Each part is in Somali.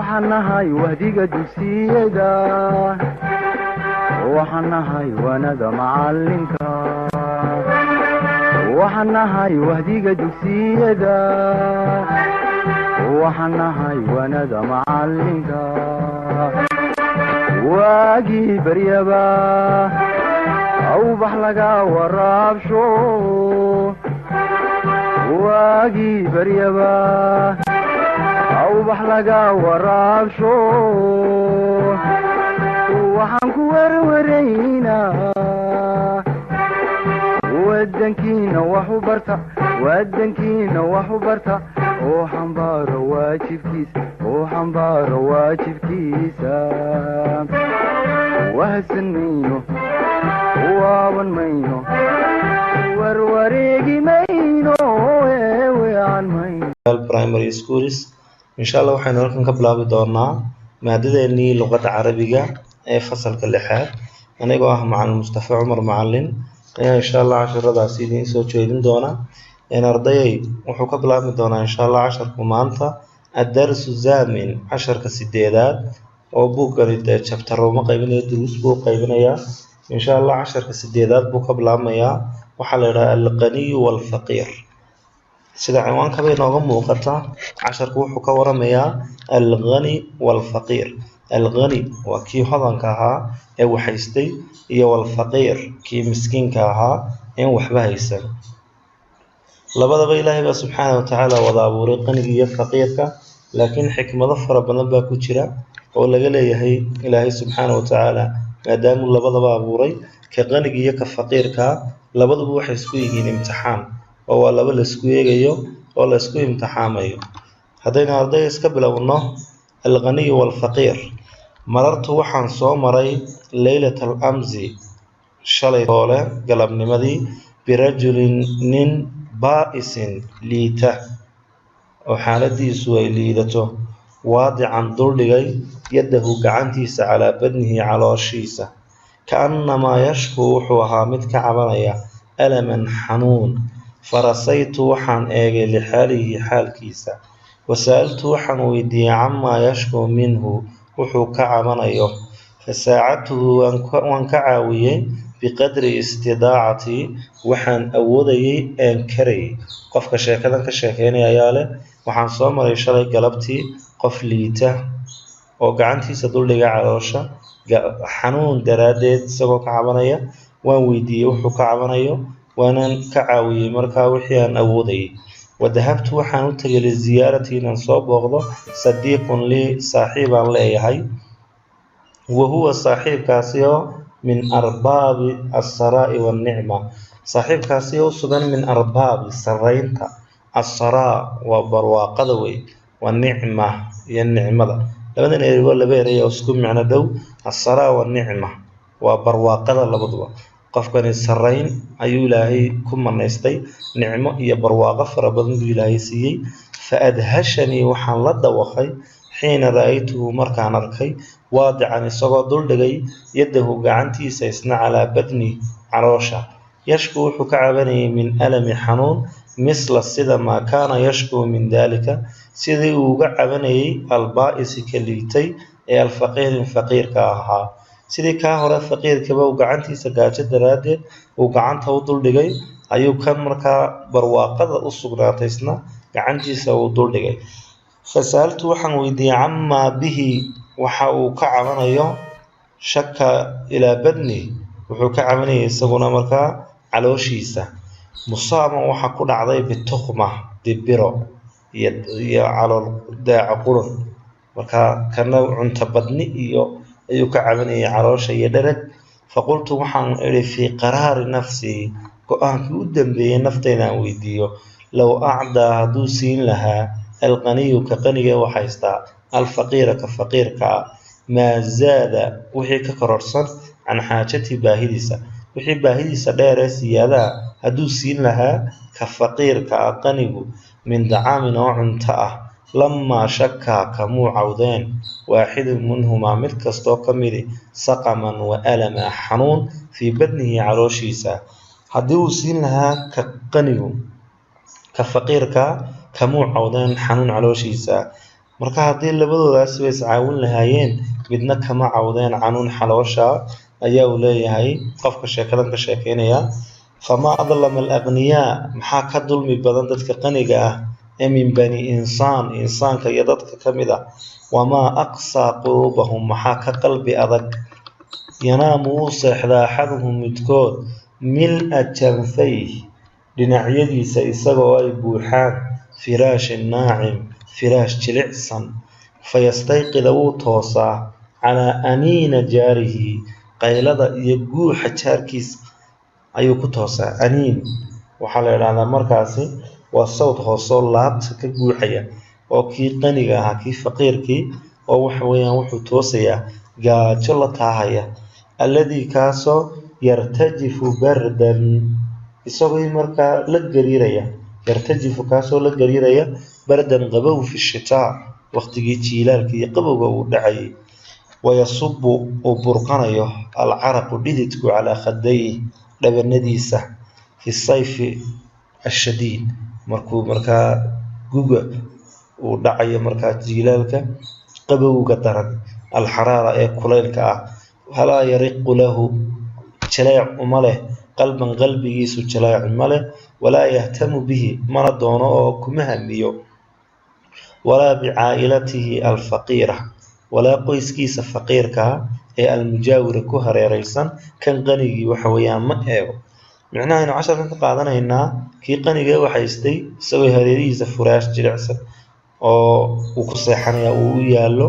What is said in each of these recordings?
waxanahay wahdiga dugsiyada waxanahay wanada macalinka waxanahay wahdiga dugsiyada waxanahay wanada macalinka waagii baryaba awbax laga waraabsho waagii baryaba awbax laga waraabsho waxaan ku warwaraynaa wadankiina wax u barta oo xambaaro waajibkiisa wahsan mayno waaban mayno warwareegi mayno weecan mayno primary schools insha Allah waxaan halkan ka bilaabi doonaa maadadeennii luqadda carabiga ee fasalka 6 anigoo ah macallin Mustafa Umar Macallin ayaa insha Allah casharadaas idin soo jeedin doona ardayay wuxuu ka bilaabi doonaa insha Allah casharku maanta ad-darsu zaamin casharka 8aad oo buugani chapter uma qaybinayo duruus buu qaybinayaa insha Allah casharka 8aad buu ka bilaabmayaa waxa la yiraahdaa al-ghani wal-faqir sida ciwaanka bay nooga muuqata casharku wuxuu ka waramayaa al-ghani wal-faqir al-ghani waa kii hodanka ahaa ee waxaystay iyo wal-faqir kii miskiinka ahaa ee waxba haysan labadaba Ilaahay subhanahu wa ta'ala wada abuuray qaniga iyo faqirka laakiin xikmado fara badan baa ku jira oo laga leeyahay Ilaahay subhanahu wa ta'ala maadaama labadaba abuuray ka qaniga iyo ka faqirka labaduba waxay isku yihiin imtixaan oo waa laba la isku eegayo oo la isku imtixaamayo hadayna arday iska bilowno al-ghani wal-faqir marartu waxaan soo maray laylatul amsi shalay hore galabnimadii birajulin nin baa'isin liita oo xaaladiisu ay liidato waadican duldhigay yadahu gacantiisa calaa badnihi calooshiisa kaannama yashku wuxuu ahaa mid ka cabanaya alaman xanuun farasaytu waxaan eegay lixaalihi xaalkiisa wasa'altu waxaan weydiiyey camaa yashku minhu wuxuu ka cabanayo fasaacadtuhu waan ka caawiyey biqadri istidaacati waxaan awoodayay aan karayay qofka sheekadan ka sheekeynaya ayaa leh waxaan soo maray shalay galabtii qof liita oo gacantiisa duldhiga caloosha xanuun daraadeed isagoo ka cabanaya waan weydiiyey wuxuu ka cabanayo waanan ka caawiyey markaa wixii aan awoodayay wadahabtu waxaan u tagay liziyaarati inaan soo booqdo sadiiqun lii saaxiibaan leeyahay wahuwa saaxiibkaasi oo min arbaabi as-saraa'i wan-nicma saaxiibkaasi oo sugan min arbaabi saraynta as-saraa waa barwaaqada wey wan-nicma iyo nicmada labadan eray waa laba eray oo isku macno dhow as-saraa wan-nicma waa barwaaqada labaduba qofkani sarayn ayuu Ilaahay ku manaystay nicmo iyo barwaaqo fara badan buu Ilaahay siiyey fa adhashani waxaan la dawaqay xiina raaytuhu markaan arkay waadican isagoo duldhigay yadahu gacantiisa isna calaa badni caloosha yashku wuxuu ka cabanayay min alami xanuun misla sida maa kaana yashku min daalika sidii uu uga cabanayay albaa'isi ka liitay ee alfaqiirin faqiirka ahaa sidii ka hore faqiirkaba uu gacantiisa gaajo daraadeed uu gacanta u duldhigay ayuu kan markaa barwaaqada u sugnaatay isna gacantiisa uu duldhigay fasaaltu waxaan weydiiyey camaa bihi waxa uu ka cabanayo shaka ilaa badni wuxuu ka cabanayay isaguna markaa calooshiisa musaama waxa ku dhacday bitukhma dibiro iyo calool daaca qurun markaa kana cunto badni iyo ayuu ka cabanayay caloosha iyo dharag faqultu waxaan iri fi qaraari nafsi go'aankii u dambeeyay naftayda aan weydiiyo low acdaa hadduu siin lahaa alqaniyu ka qaniga waxaystaa alfaqiira ka faqiirka maa zaada wixii ka kororsan can xaajati baahidiisa wixii baahidiisa dheer ee siyaadaha hadduu siin lahaa ka faqiirka qanigu min dacaamin oo cunto ah lamaa shakaa kamuu cawdeen waaxidun minhumaa mid kastoo ka midi saqaman wa alama xanuun fii badnihi calooshiisa haddii uu siin lahaa ka qanigu ka faqiirka kamuu cawdeen xanuun calooshiisa marka haddii labadoodaasi way iscaawin lahaayeen midna kama cawdeen canuun xaloosha ayaa uu leeyahay qofka sheekadan ka sheekeynaya famaa adlama alaqniyaa maxaa ka dulmi badan dadka qaniga ah ee min bani insaanka iyo dadka ka mid ah wamaa aqsaa quluubahum maxaa ka qalbi adag yanaamu wuu seexdaa axaduhum midkood mil-a janfayh dhinacyadiisa isagoo ay buuxaan firaashin naacim firaash jilicsan fayastayqida wuu toosaa calaa aniina jaarihi qaylada iyo guuxa jaarkiisa ayuu ku toosaa. aniin waxaa la idhahdaa markaasi waa sawd hoosoo laabta ka guuxaya oo kii qaniga ahaa kii faqiirkii oo waxa weeyaan wuxuu toosayaa gaajo la taahaya alladii kaasoo yartajifu bardan isagoo markaa la gariiraya yartajifu kaasoo la gariiraya bardan qabow fi shitaa waqtigii jiilaalka iyo qabowga uu dhacayay wayasubu uu burqanayo alcaraqu dhididku calaa khadayhi dhabanadiisa fi sayfi ashadiid markuu markaa guga uu dhacayo markaa jiilaalka qabowga daran alxaraara ee kulaylka ah halaa yariqu lahu jaleec uma leh qalban qalbigiisu jaleec ma leh walaa yahtamu bihi mana doono oo kuma hamiyo walaa bicaa'ilatihi alfaqiira walaa qoyskiisa faqiirkaa ee almujaawira ku hareeraysan kan qanigii waxa weeyaan ma eego. micnaha aynu casharkan ka qaadanaynaa kii qanigee waxaystay isagoo hareerihiisa furaash jilicsan oo uu ku seexanaya uu u yaallo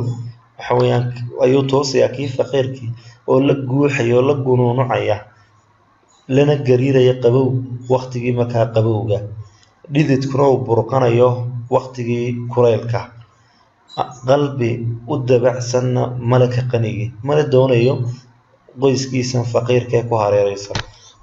waxa weeyaan ayuu toosayaa kii faqiirkii oo la guuxaya oo la gunuunucaya lana gariiraya qabow waqtigii markaa qabowga dhididkuna uu burqanayo waqtigii kulaylka qalbi u dabacsanna malaka qanigii mana doonayo qoyskiisan faqiirka ee ku hareeraysan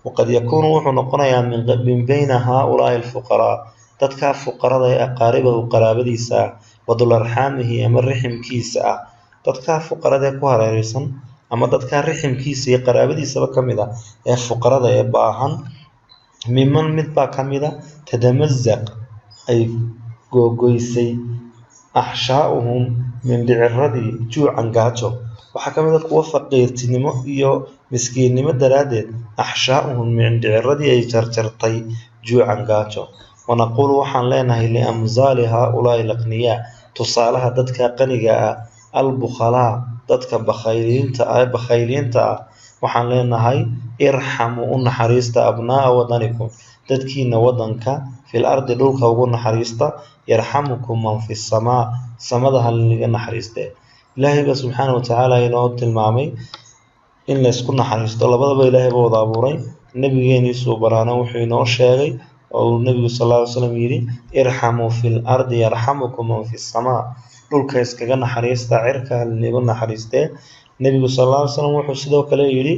waqad yakuunu wuxuu noqonayaa min bayna haaulaa'i alfuqaraa dadkaa fuqarada ee aqaaribahu qaraabadiisa ah wadularxaamihi ama riximkiisa ah dadkaa fuqarada ee ku hareeraysan ama dadkaa riximkiisa iyo qaraabadiisaba ka mid ah ee fuqarada ee baahan miman mid baa ka mid a tadamazaq ay googoysay axshaa'uhum mindhiciradii juucan gaajo waxaa ka mid a kuwa faqiirtinimo iyo miskiinnimo daraaddeed axshaa'uhum mindhiciradii ay jarjartay juucan gaajo wanaquulu waxaan leenahay liamsaali haaulaa'i alaqniyaa tusaalaha dadka qaniga ah albukhalaa dadka bakhayliinta ah waxaan leenahay irxamuu u naxariista abnaa'a wadanikum dadkiina wadanka fil ardi dhulka ugu naxariista yarxamukum man fi samaa samada haliniga naxariiste. ilaahay ba subxaana watacaala inoo tilmaamay in laysku naxariisto labadaba ilaahay ba wada abuuray nabigeeniisuu baraana wuxuu inoo sheegay oo uu nabigu sal alla ly slam yidhi irxamuu fil ardi yarxamukum man fi samaa dhulka iskaga naxariista cirka haliniga naxariistee. nebigu sal alla ly slam wuxuu sidoo kale yidhi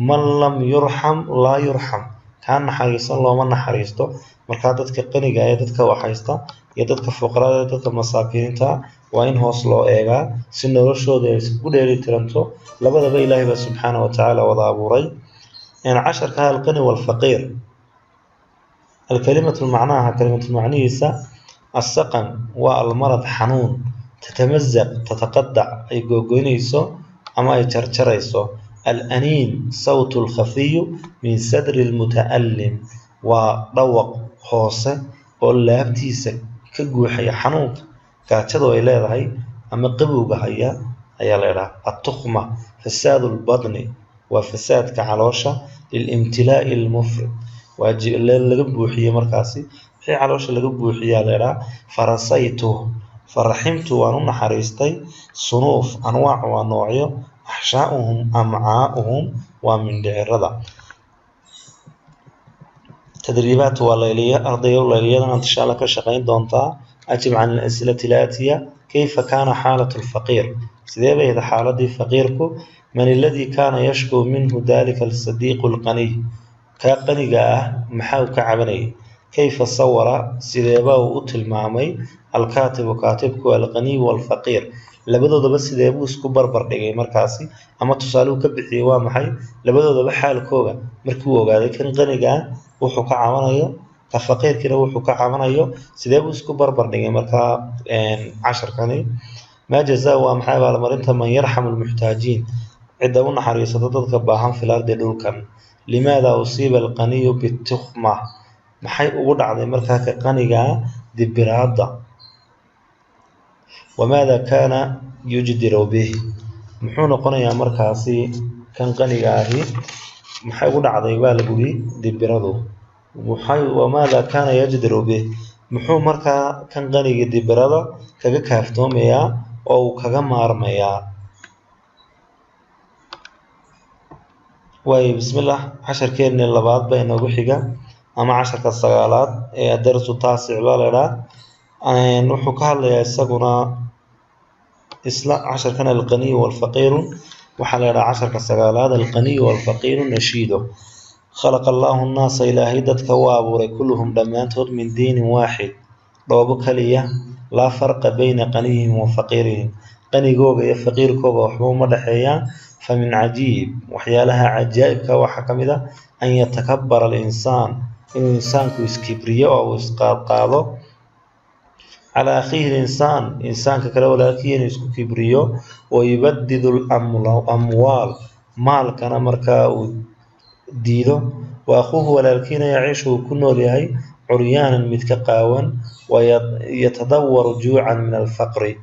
man lam yurxam laa yurxam kaa naxariisan looma naxariisto. markaa dadka qaniga ee dadka waxhaysta iyo dadka fuqarada ee dadka masaakiinta waa in hoos loo eegaa si noloshooda ay isku dheeli tiranto labadaba ilaahay ba subxaana watacaala wada abuuray. casharka alqani walfaqiir alkalimatu macnaha kalimatu macnihiisa assaqan waa almarad xanuun tatamazaq tataqadac ay googoynayso ama ay jarjarayso. alaniin sawtu lkhafiyu min sadri lmuta'allim waa dhawaq hoose oo laabtiisa ka guuxaya xanuunka gaajadu ay leedahay ama qabowga haya ayaa la idhaha. attukhma fasaadu lbadni waa fasaadka caloosha lilimtilaa'i lmufrid waa laga buuxiye markaasi wixii caloosha laga buuxiyaa la idhaha. farasaytu faraximtu waan u naxariistay. sunuuf anwaac waa noocyo. axshaa'uhum amcaa'uhum waa mindhicirada. تدريبات والليلية أرضية والليلية أنت إن شاء الله كشقين دونتا. أجب عن الأسئلة الآتية: كيف كان حالة الفقير؟ سيدي إذا حالة فقيرك من الذي كان يشكو منه ذلك الصديق القني كقني جاء محاو كعبني. كيف صور سيدي باو أتل معمي الكاتب وكاتبك الغني والفقير labadooda bas sidee buu isku barbar dhigay markaasi ama tusaale uu ka bixiyay waa maxay labadooda ba xaalkooda markii uu ogaaday kan qaniga wuxuu ka caawinayo ka faqiirkina wuxuu ka caawinayo sidee buu isku barbar dhigay markaa casharkani ما جزاء ومحاب على مرنت من يرحم المحتاجين عدة حريصة ضدك باهم في الأرض دولكا لماذا أصيب القني بالتخمة محي أقول على مركا قنيجا دبرادة وماذا كان يجدر به محون قنيا مركاسي كان قنيجا هي محي أقول على بالبولي دبرادو وماذا كان يجدر به محو مركا كان قنيجا دبرادة كجا كافتوميا أو كجا مارميا واي بسم الله 10 كيرن اللباد بين وحيقة أما 10 كالسقالات الدرس التاسع بالغة نحو كهلا يساقنا إصلاح 10 كان الغني والفقير وحلال 10 كالسقالات الغني والفقير نشيده خلق الله الناس إلى هيدة كوابور كلهم دمانتهم من دين واحد روابك ليه لا فرق بين غنيهم وفقيرهم غني جوجا يا فقير كوجا وحبوب مدحيان فمن عجيب وحيالها عجائب كوحكمده أن يتكبر الإنسان الإنسان كيسكبريه أو يسقاطه على أخيه إنسان ككلو لكن يسكبريه ويبدد الأموال مال كان مركا ديده وأخوه ولكن يعيش كنه لهي عريانا متكقاوا ويتدور جوعا من الفقر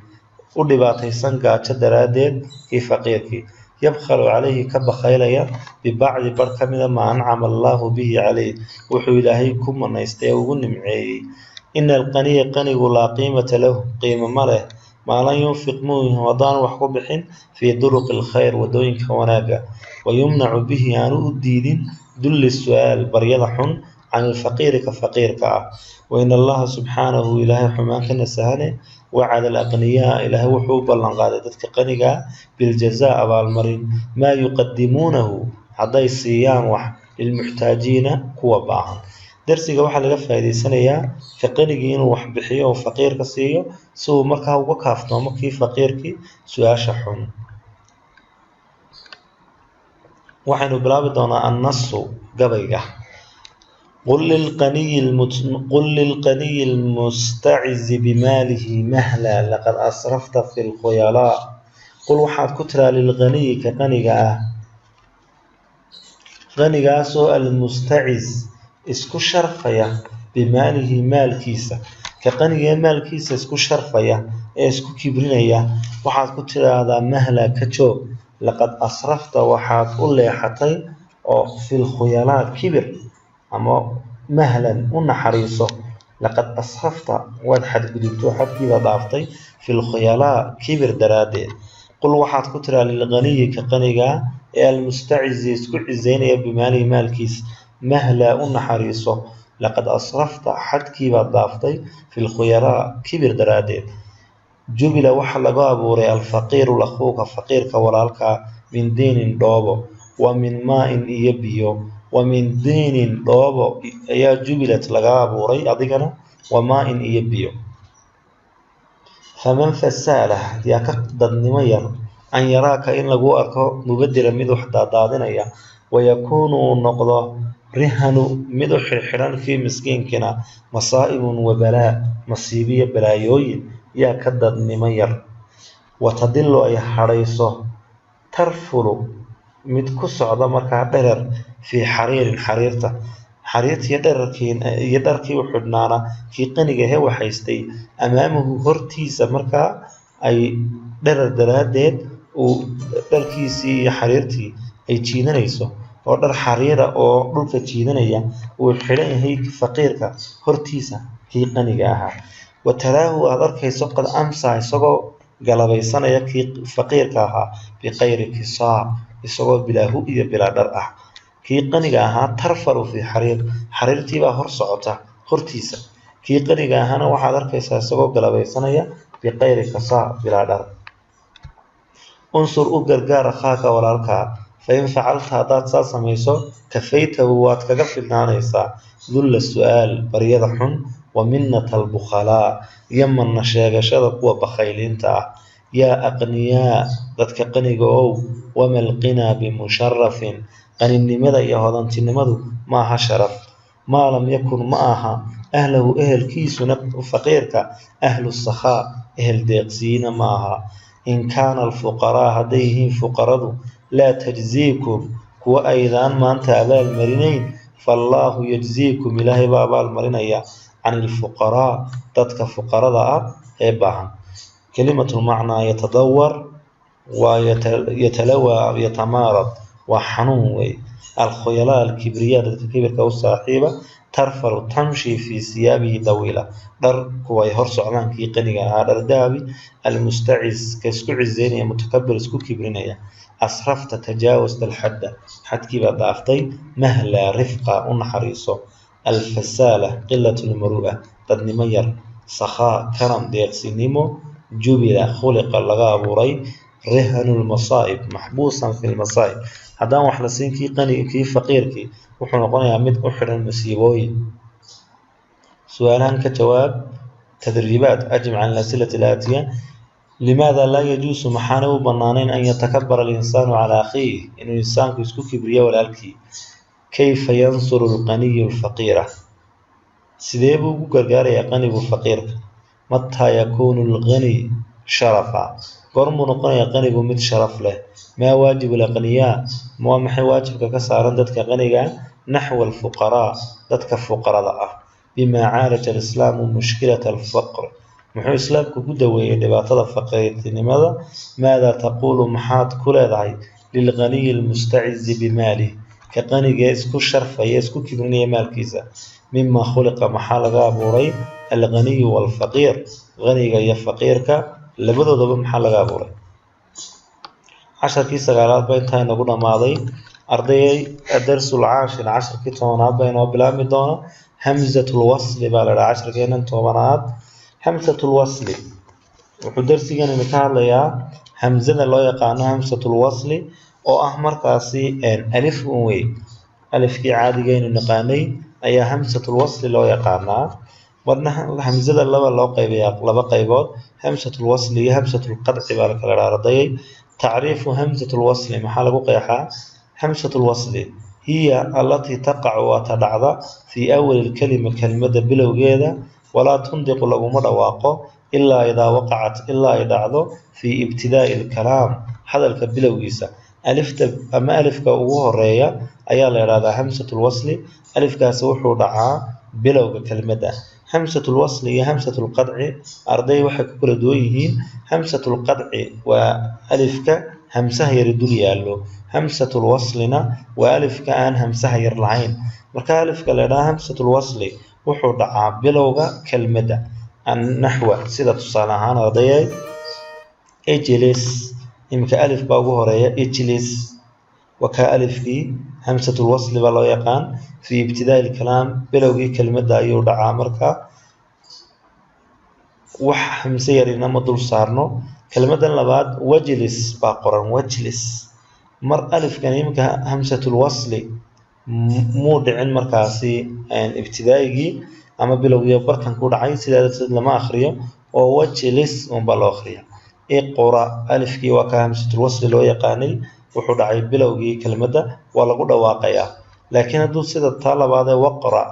ودباتي سنقاة درادين في فقيرك يبخل عليه كبخيليا ببعض بركمنا ما أنعم الله به عليه وحو إلهي كما نيستيوغن معي إن القني قني لا قيمة له قيمة ماله ما لا ينفق منه وضان وحكبحين في طرق الخير ودوين كوناقا ويمنع به عن الدين دل السؤال بريضح عن الفقير كفقير وإن الله سبحانه إله حماك نسهله وعد الأغنياء إله وحوب اللنقادة قنقا بالجزاء بالمرين ما يقدمونه عضي السيان للمحتاجين كوا باعا درسي waxa laga faa'iideysanayaa ka qaniga inuu wax bixiyo oo faqiirka siiyo soo markaa uga kaafto markii faqiirkii su'aasha xun waxaanu bilaabi doonaa an-nasu gabayga قل للقني المستعز بماله مهلا لقد أسرفت في الخيلاء قل وحد كترى للغني كقنيقة غنيقة سوء المستعز اسكو شرفيا بماله مال كيسة كقنيقة مال كيسة اسكو شرفيا اسكو كبرينيا وحد كترى هذا مهلا كتشو لقد أسرفت وحد قل حتى في الخيلاء كبر أما مهلا ونحريصه لقد أسخفت وحد قدبتو حد كذا ضافتي في الخيلاء كبر درادي قل وحد كترى للغني كقنيقة المستعز يسكو عزيني بمالي مالكيس مهلا ونحريصه لقد أسرفت حد كذا ضافتي في الخيلاء كبر درادي جبل وحل بابوري الفقير لأخوك فقير كولالك من دين دوبو ومن ماء يبيو ومن دين دوبو يا جبلت لغابوري أضيقنا وماء يبيو فمن فساله يا كقدد نمير أن يراك إن لغو أركو مبدلا مدح دادادنا ويكون نقضى رهن مدح الحران في مسكين كنا مصائب وبلاء مصيبية بلايوي يا كقدد نمير وتدل أي حريصه ترفل متكسع ضمرك درر في حريرته حريرتي يدركي وحدنانا في قنقه هو حيستي أمامه هرتيس مركا أي درر درادين ودركيسي حريرتي أي تشينانيسو ودر حريرة أو دلك تشينانيا وحرين هيك فقيرك هرتيسا في قنقها وتراه أدركي سقد أمسا يسقو قلبي سنة يكي فقيركها بغير كساع isagoo bilaahu iyo bilaa dhar ah kii qaniga ahaa tarfaru fi xariirtii baa hor socota hortiisa kii qaniga ahana waxaad arkaysaa isagoo galabeysanaya biqayri kasaa bilaa dhar unsur u gargaar akhaaka walaalka fa in facalta hadaad saa samayso kafaytahu waad kaga filnaanaysaa dulla su'aal baryada xun wa minnata albukhalaa yamanna sheegashada kuwa bakhayliinta ah yaa aqniyaa dadka qaniga ow وما القنا بمشرف قن النمذا يهودان تنمذو معها شرف ما لم يكن معها أهله أهل كيس فقيرك أهل السخاء ehel deeqsiina maaha in kaana alfuqaraa hadday yihiin fuqaradu laa tajziikum kuwa aydaan maanta abaalmarinayn faallaahu yajziikum ilaahay baa abaalmarinaya can ilfuqaraa dadka fuqarada ah ee baahan kelimatulmacnaa yatadawar waa yatalawaa yatamaarad waa xanuun wey alkhuyalaa alkibriyaa dadka kibirka u saaxiiba tarfalu tamshi fii siyaabihi dawiila dhar kuway hor socdaan kii qaniga ahaa dhar dahabi almustacis ka isku cizeynaya mutakabir isku kibrinaya asrafta tajaawasta alxadda xadkii baad dhaaftay mahlaa rifqa u naxariiso alfasaala qilat lmuru'a dadnimo yar sakhaa karam deeqsinimo jubila khuliqa laga abuuray rihanu lmasaa'ib maxbuusan fi lmasaa'ib haddaan wax la siin kii qaniga kii faqiirkii wuxuu noqonayaa mid u xidhan masiibooyin su-aalahan ka jawaab tadriibaat ajib can alas'ilati alaatiya limaada laa yajuusu maxaanay u bannaanayn an yatakabara alinsaanu calaa akhiih inuu insaanku isku kibriyo walaalkii kayfa yansuru alqaniyu alfaqiira sidee buu ugu gargaarayaa qanigu faqiirka mataa yakuunu alqani sharafa goormuu noqonayaa qanigu mid sharaf leh maa waajibu alaqniyaa waa maxay waajibka ka saaran dadka qaniga naxwa alfuqaraa dadka fuqarada ah bimaa caalaja alislaamu mushkilata alfaqr muxuu islaamku ku daweeyey dhibaatada faqiirtinimada maadaa taquulu maxaad ku leedahay lilqaniyi almustacizi bimaalih ka qanigee isku sharfaya isku kibrinaya maalkiisa mima khuliqa maxaa laga abuuray alqaniyu waalfaqiir qaniga iyo faqiirka labadoodaba maxaa laga abuuray casharkii sagaalaad baa intaa inagu dhammaaday ardayay darsul caashir casharkii tobanaad baa inoo bilaabmi doona hamzatul wasli baa la dhaha casharkeenan tobanaad hamzatul wasli wuxuu darsigan ka hadlayaa hamzada loo yaqaano hamzatul wasli oo ah markaasi alif un wey alifkii caadigaynu naqaanay ayaa hamzatul wasli loo yaqaanaa marna hamzada loo qaybayaa laba qaybood hamzatul wasli iyo hamzatul qadci baa la kala dhaha ardayay tacriifu hamzatul wasli maxaa lagu qeexaa hamzatul wasli hiya allatii taqacu waa ta dhacda fii awali lkalima kelmadda bilowgeeda walaa tundiqu laguma dhawaaqo ilaa idaa waqacat ilaa ay dhacdo fii ibtidaa'i lkalaam hadalka bilowgiisa alifta ama alifka ugu horeeya ayaa la idhahdaa hamzatul wasli alifkaasi wuxuu dhacaa bilowga kelmadda hamzatul wasli iyo hamzatul qadci arday waxay ku kala duwan yihiin hamzatul qadci waa alifka hamsaha yari dul yaallo hamzatul waslina waa alifka aan hamsaha yar lahayn marka alifka la idhaha hamzatul wasli wuxuu dhacaa bilowga kelmadda annaxwa sida tusaale ahaan ardayay ijlis imika alif baa ugu horeeya ijlis wakaa alifkii hamzatul wasli baa loo yaqaan fii ibtidaa'i lkalaam bilowgii kelmadda ayuu dhacaa marka wax hamse yarina ma dul saarno kelmaddan labaad wajlis baa qoran wajlis mar alifkan imika hamzatul wasli muu dhicin markaasi ibtidaa'igii ama bilowgii barkan ku dhacay sidaa darteed lama akhriyo oo wajlis unbaa loo akhriya iqra alifkii waa ka hamzatul wasli loo yaqaanay wuxuu dhacay bilowgii kelmadda waa lagu dhawaaqayaa laakiin hadduu sida taa labaadee waqra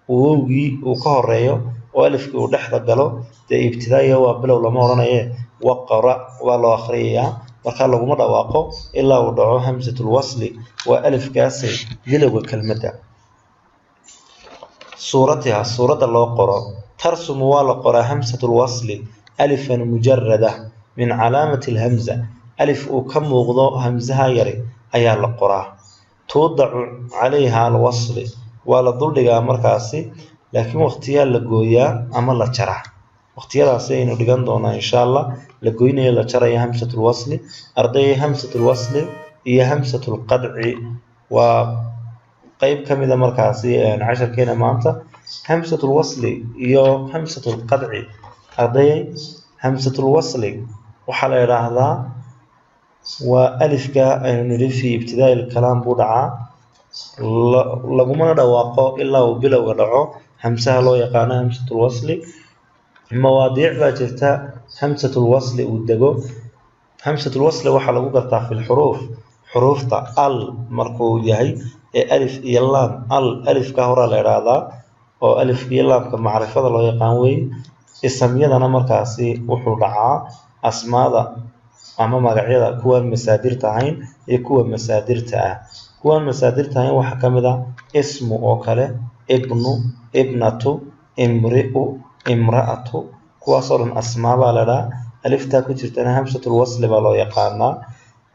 wowgii uu ka horeeyo oo alifkii uu dhexda galo dee ibtidaa'iga waa bilow lama odhanaye waqra waa loo akhriyayaa markaa laguma dhawaaqo ilaa uu dhaco hamzatul wasli waa alifkaasi bilowga kelmadda suuratiha suuradda loo qoro tarsumu waa la qoraa hamzatul wasli alifan mujarada min calaamati alhamza alif uu ka muuqdo hamsaha yari ayaa la qoraa tuudacu calayha alwasli waa la duldhigaa markaasi laakiin waqtiyaa la gooyaa ama la jaraa waqtiyadaasi aynu dhigan doonaa insha allah la goynayo la jaraya hamzatul wasli ardayay hamzatul wasli iyo hamzatul qadci waa qayb ka mida markaasi casharkeena maanta hamzatul wasli iyo hamzatul qadci ardayay hamzatul wasli waxaa la idhaahdaa waa alifka aynu nidhi fii ibtidaa'i lkalaam buu dhacaa lagumana dhawaaqo ilaa uu bilowga dhaco hamsaha loo yaqaano hamzatul wasli mawaadiic baa jirta hamzatul wasli uu dego hamzatul wasli waxaa lagu gartaa fi lxuruuf xuruufta al markuu yahay ee alif iyo laam al alifka horaa la idhaahdaa oo alifka iyo laamka macrifada loo yaqaan wey isamyadana markaasi wuxuu dhacaa asmaada ama magacyada kuwan masaadirta ahayn iyo kuwa masaadirta ah. kuwan masaadirta ahayn waxaa ka mid ah ismu oo kale, ibnu, ibnatu, imri'u, imra'atu, kuwaasoo dhan asmaa baa la dhahaa. aliftaa ku jirtana hamsatul wasli baa loo yaqaanaa.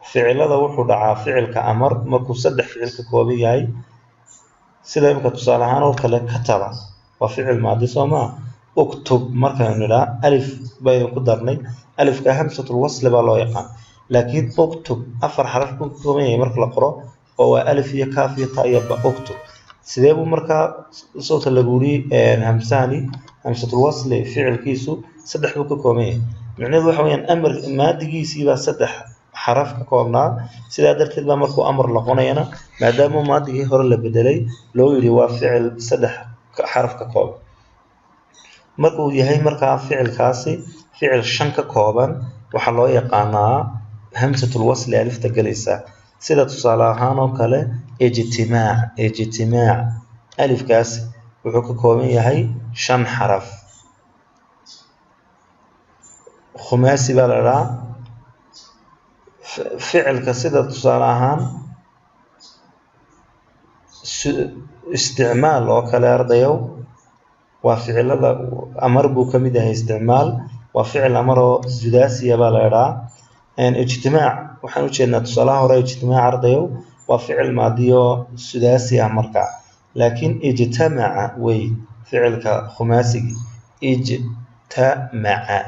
ficilada wuxuu dhacaa ficilka amar markuu 3 ficil ka kooban yahay, sida imika tusaale ahaan oo kale kataba waa ficil maadi soo maa. uktub markaan nidhaa alif baynu ku darnay, alifka hamsatul wasli baa loo yaqaan, laakiin uktub 4 xaraf buu ka kooban yahay marka la qoro oo waa alif iyo kaaf iyo ta iyo ba. uktub sidee buu markaa sawta lagu yiri hamsani hamsatul wasli ficilkiisu 3 buu ka kooban yahay. macnaheedu waxa weeyaan amar maadigiisii baa 3 xaraf ka koobnaa, sidaa darteed baa markuu amar noqonayana maadaama maadigii hore la bedelay loo yiri waa ficil 3 xaraf ka kooban. markuu yahay markaa ficilkaasi ficil 5 ka kooban waxaa loo yaqaanaa hamsatul wasli alifta galaysa, sida tusaale ahaan oo kale ijtimaac. ijtimaac alifkaas wuxuu ka kooban yahay 5 xaraf. khumaasi baa la dhahaa ficilka, sida tusaale ahaan isticmaal oo kale ardayow waa ficilada amar buu ka mid yahay. isticmaal waa ficil amar oo sudaasiya baa la dhahaa. ijtimaac waxaan u jeednaa tusaalaha hore ijtimaac ardayow waa ficil maadiyo sudaasi ah markaa, laakiin ijtamaca way ficilka khumaasigi. ijtamaca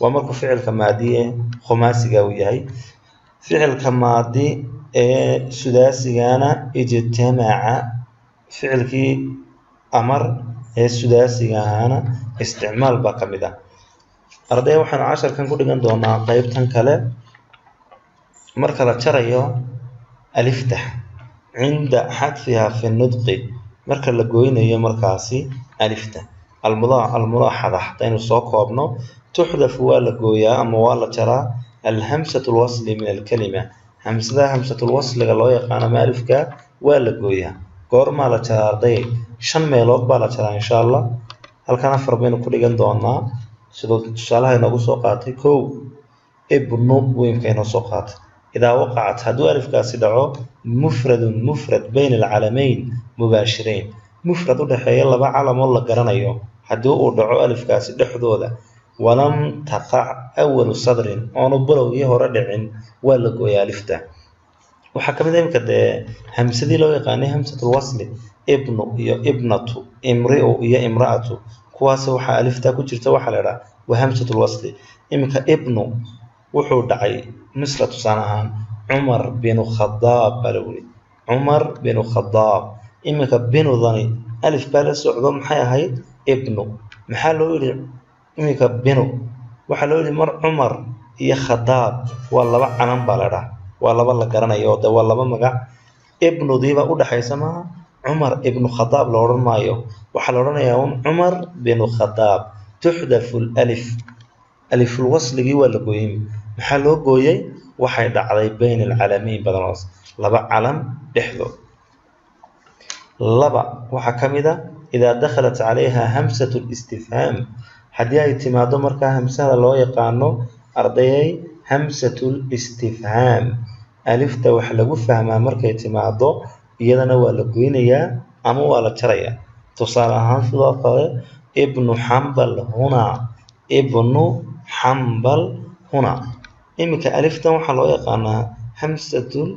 waa markuu ficilka maadi ee khumaasiga uu yahay. ficilka maadi ee sudaasigana ijtamaca, ficilkii amar ee sudaasiga ahaana isticmaal baa ka mid ah. arday waxaan casharkan ku dhigan doonaa qaybtan kale marka la jarayo alifta cinda xadfiha fi nudqi, marka la gooynayo markaasi alifta. almulaaxada hadaynu soo koobno, tuxdafu waa la gooyaa ama waa la jaraa alhamsatul wasli min alkalima. hamsada hamsatul wasliga loo yaqaano ama alifka waa la gooyaa. goormaa la jaraa arday? 5 meelood baa la jaraa insha Allah. halkan 4 baynu ku dhigan doonaa sidoo tusaalaha inoogu soo qaatay. 1 ibnu weynka inoo soo qaatay. idaa waqacat hadduu alifkaasi dhaco mufrad bayna alcalamayn mubaashirayn, mufrad u dhaxeeya 2 calamood la garanayo haddii uu dhaco alifkaasi dhexdooda, walam taqac awalu sadrin oonu bilowgii hore dhicin, waa la gooyaa alifta. waxaa ka mid ah imika dee hamsadii loo yaqaanay hamsatul wasli, ibnu iyo ibnatu, imri'u iyo imra'atu, kuwaas waxaa alifta ku jirta waxaa la yidhaha waa hamsatul wasli. imika ibnu wuxuu dhacay misla tusaale ahaan cumar binu khadaab baa lagu yidhi. cumar binu khadaab. imika binudani alif baa la socdo maxay ahayd? ibnu. maxaa loo yidhi imika binu? waxaa loo yidhi mar cumar iyo khadaab waa 2 calan baa la dhahaa, waa 2 la garanayo de waa 2 magac. ibnudiiba u dhaxaysa maaha, cumar ibnu khadaab la odhan maayo, waxaa la odhanayaa cumar binu khadaab. tuxdafu alif, aliful wasligii waa la gooyay. maxaa loo gooyay? waxay dhacday bayna alcalamayn badanoos, 2 calam dhexdood. 2 waxaa ka mid ah idaa dakhalat calayha hamsatul istifhaam, haddii ay timaado markaa hamsada loo yaqaano ardayay hamsatul istifhaam, alifta wax lagu fahmaa markay timaado iyadana waa la goynayaa ama waa la jarayaa. tusaale ahaan sidoo kale ibnu xambal hunaa, ibnu xambal hunaa. imika aliftan waxaa loo yaqaanaa hamsatul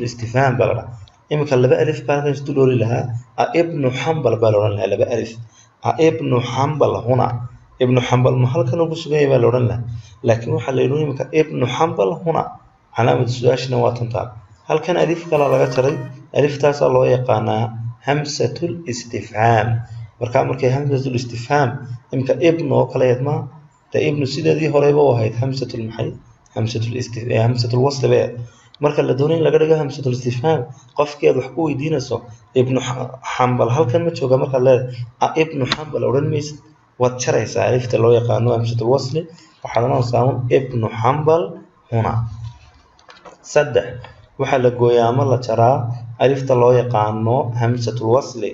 istifhaam baa la dhahaa. imika 2 alif baa halkan isku dhoori lahaa, ibnu xambal baa la odhan lahaa 2 alif. ibnu xambal hunaa, ibnu xambal ma halkan ugu sugan yahay baa la odhan lahaa, laakiin waxaa la yidhi imika ibnu xambal hunaa, calaamadu su-aashina waa tantaa. halkan alif kala laga jaray, aliftaasaa loo yaqaanaa hamsatul istifhaam. markaa markay hamsatul istifhaam imika ibnu oo kale yadmaa de ibnu sideedii horeyba u ahayd hamsatul maxay hamsatul wasli bay. marka la doonayo in laga dhigo hamsatul istifhaam qofkii aad wax ku weydiinayso ibnu xambal halkan ma jooga markaad leedahay ibnu xambal odhan maysid, waad jaraysaa alifta loo yaqaano hamsatul wasli, waxaad oranaysaa ibnu xambal huna. 3 waxaa la gooyaa ama la jaraa alifta loo yaqaano hamsatul wasli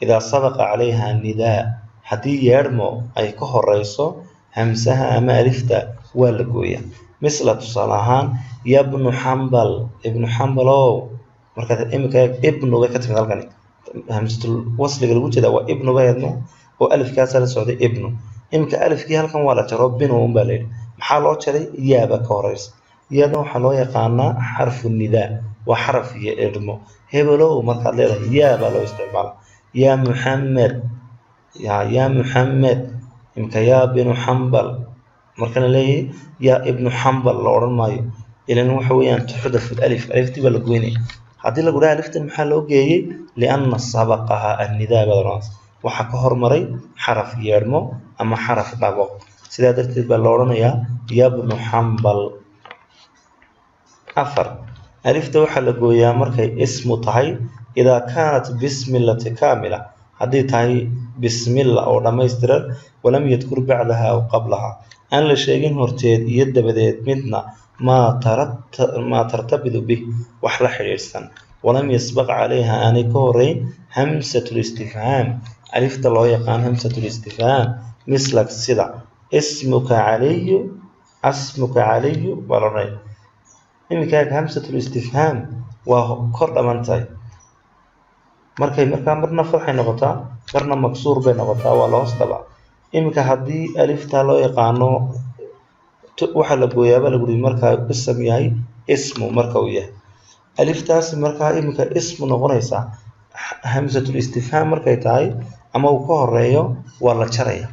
idaa sabaqa calayha nidaa, haddii yeedhmo ay ka horeyso hamsaha ama alifta waa la gooyaa. misla tusaale ahaan yabnu xambal, ibnu xambalow, markaad imika ibnuga ka timid halkani hamsatul wasliga lagu jeedaa waa ibnu baydno oo alifkaasa la socday ibnu. imika alifkii halkan waa la jaro binu un baa layidhi, maxaa loo jaray yaaba ka horeysa. iyadana waxaa loo yaqaanaa xarfu nidaa, waa xaraf yeedhmo. hebelow markaad leedahay yaa baa loo isticmaala. yaa muxamed, yaa muxamed, imika yaa binu xambal, markana leeyahay yaa ibnu xambal la odhan maayo, ilan waxa weeyaan tuxdafu alif, aliftii baa la goynaya. haddii lagu dhaha aliftan maxaa loo geeyey lianna sabaqaha annidaa baa odhanaysa, waxaa ka hormaray xaraf yeedhmo ama xaraf dhabo, sidaa darteed baa la odhanayaa yabnu xambal. 4 alifta waxaa la gooyaa markay ismu tahay idaa kaanat bismillati kaamila, haddii tahay bismilla oo dhammaystiran, walam yadkur bacdaha aw qablaha, aan la sheegin horteed iyo dabadeed midna maa tartabidu bih wax la xidhiidhsan, walam yasbaq calayha aanay ka horeyn hamsatul istifhaam, alifta loo yaqaan hamsatul istifhaam, mislak sida ismuka caliyu, asmuka caliyu baa la odhanaya. iminka hamsatul istifhaam waa kor dhaman tahay, markaa marna fatxay noqotaa marna maksuur bay noqotaa, waa la hoos dhabaa. iminka haddii alifta loo yaqaano waxaa la gooyaaba lagu yiri markaa ism yahay ismu, marka uu yahay aliftaasi markaa iminka ismu noqonaysa. hamsatul istifhaam markay tahay ama uu ka horeeyo waa la jaraya.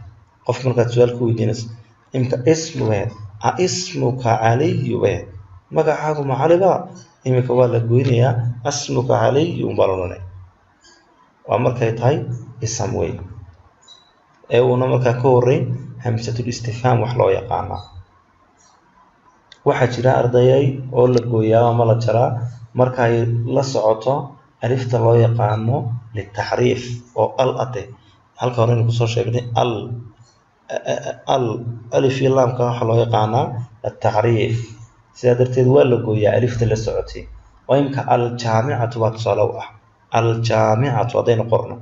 qof markaad su-aal ku weydiinaysa iminka ismu weed ismuka caliyu weed, magacaagu macaliba, iminka waa la goynayaa asmuka caliyu baa la odhanaya. waa markay tahay ism wey ee uuna markaa ka horeyn hamsatul istifhaam wax loo yaqaana. waxaa jira ardayay oo la gooyaa ama la jaraa markay la socoto alifta loo yaqaano litaxriif oo al ade, halka horeynu kusoo sheegnay alif iyo laamka waxaa loo yaqaanaa ataxriif, sidaa darteed waa la gooyaa alifta la socotay. waa imka aljaamicatu baa tusaale u ah, aljaamicatu haddaynu qorno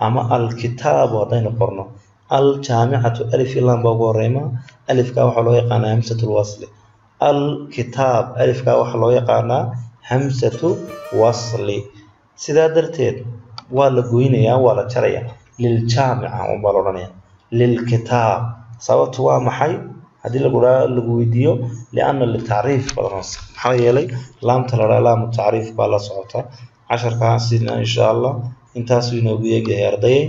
ama alkitaabu haddaynu qorno, aljaamicatu alif iyo laam baa ugu horeyma, alifkaa waxaa loo yaqaanaa hamsatul wasli. alkitaab alifkaa waxaa loo yaqaanaa hamsatu wasli, sidaa darteed waa la goynayaa, waa la jarayaa. liljaamica unbaa la odhanaya, lilkitaab sababtu waa maxay haddii lagu weydiiyo lianna litacriif badans, maxaa yeelay laamta la dhaha laamu tacriif baa la socota. casharkaasina insha allah intaasuu inoogu eegyahay ardayay,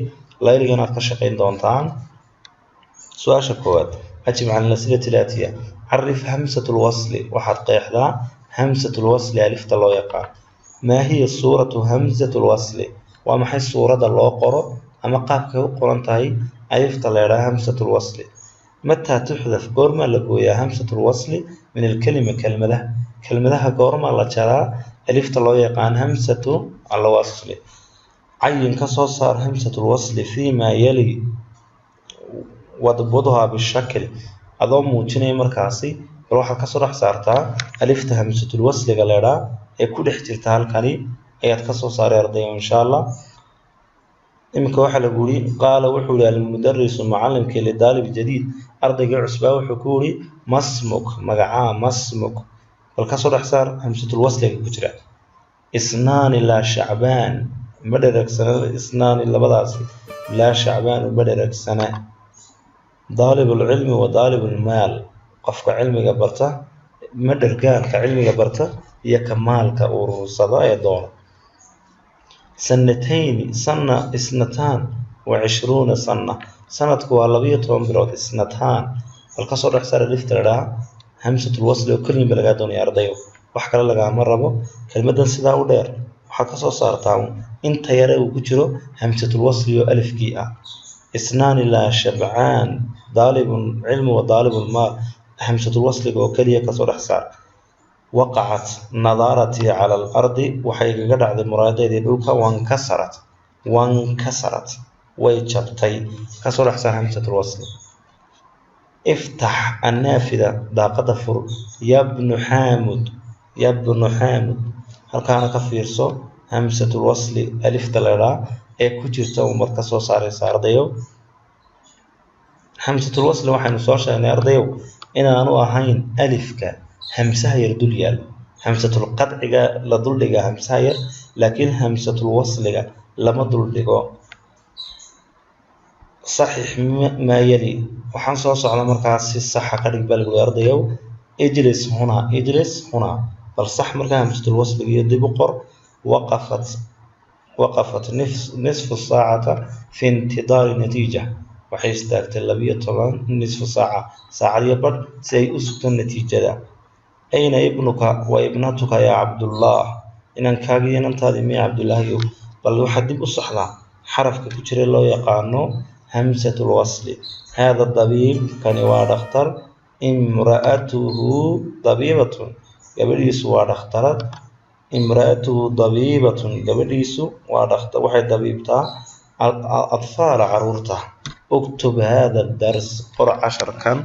layligan aad ka shaqayn doontaan. su-aasha koowaad ajib can alas'ilati alaatiya, carif hamsatul wasli, waxaad qeexdaa hamsatul wasli alifta loo yaqaan. maa hiya suuratu hamsatul wasli, waa maxay suurada loo qoro ama qaabkay u qoran tahay alifta la yidhaha hamsatul wasli. mataa tuxdaf, goormaa la gooyaa hamsatul wasli min alkelima, kelmadaha goormaa la jaraa alifta loo yaqaan hamsatu alwasli. cayin ka soo saar hamsatul wasli fiimaa yali wadbudhaa bishakl, adoo muujinaya markaasi bal waxaad kasoo dhex saartaa alifta hamsatul wasliga la yidhaha ee ku dhex jirta halkani ayaad kasoo saaray ardayga insha allah. iminka waxaa lagu yiri qaala wuxuu yihi almudarisu macalimkii lidaalib jadiid, ardaygii cusbaa wuxuu ku yiri masmuk, magacaa masmuk, bal kasoo dhex saar hamsatul wasliga ku jira. isnaani laa shacbaan, ma dhereegsana, isnaani labadaasi laa shacbaan ma dhereegsana. daalibulcilmi wa daalibulmaal, qofka cilmiga barta ma dhergaanka cilmiga barta iyo ka maalka urursada ee doona. sanatayni sana isnataan wa 20 sana, sanadku waa 12 bilood. isnataan bal kasoo dhex saar alifta la dhaha hamsatul wasli oo keliya ba lagaa doonaya ardayo, wax kale lagaama rabo. kelmadan sidaa u dheer waxaad kasoo saartaa inta yare uu ku jiro hamsatul wasli oo alifkii ah. isnaani laa shabcaan, daalibun cilmi wa daalibul maal, hamsatul wasliga oo keliya kasoo dhex saar. waqacat nadaaratii cala alardi, waxay kaga dhacday muraadeedii dhulka. wankasarat way jabtay, kasoo dhex saar hamsatul wasli. iftax annaafida, daaqada fur. yabnu xaamud, halkaana ka fiirso hamsatul wasli alifta la yidhaha ee ku jirta umad kasoo saaraysa ardayo. همزة الوصل waxaynu soo sheegnay ardayow inaanu ahayn alifka hamsaha yar dul yaal hamsatul qadciga la dul dhiga hamsaha yar laakiin hamsatul wasliga lama dul dhigo صحيح ما يلي waxaan soo socda markaas si sax ka dhig bal ardayow اجلس هنا bal sax markaa hamsatul wasliga iyo dib u qor وقفت نصف الساعة في انتظار النتيجة waxay istaagtay 12 نصف ساعة ساعة يبر سي أسكت النتيجة أين ابنك وابنتك يا عبد الله إن كاجي ننتظر مي عبد الله يو بل واحد بصحنا حرف كتير الله يقانو همزة الوصل هذا الطبيب كان وادختر امرأته طبيبة قبل يسوع اخترت امرأته طبيبة قبل يسوع اختر واحد طبيبته أطفال عرورته اكتب هذا الدرس قرأ 10 كان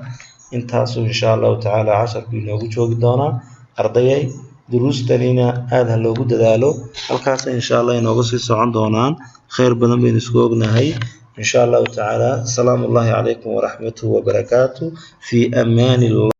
انتاسو إن شاء الله تعالى 10 بينوغو جوغ دونا أرضيي دروس تانينا هذا اللو قد دالو الكاسة إن شاء الله ينوغو سيسو عن دونان خير بدن بين سكوغنا هاي إن شاء الله تعالى سلام الله عليكم ورحمته وبركاته في أمان الله.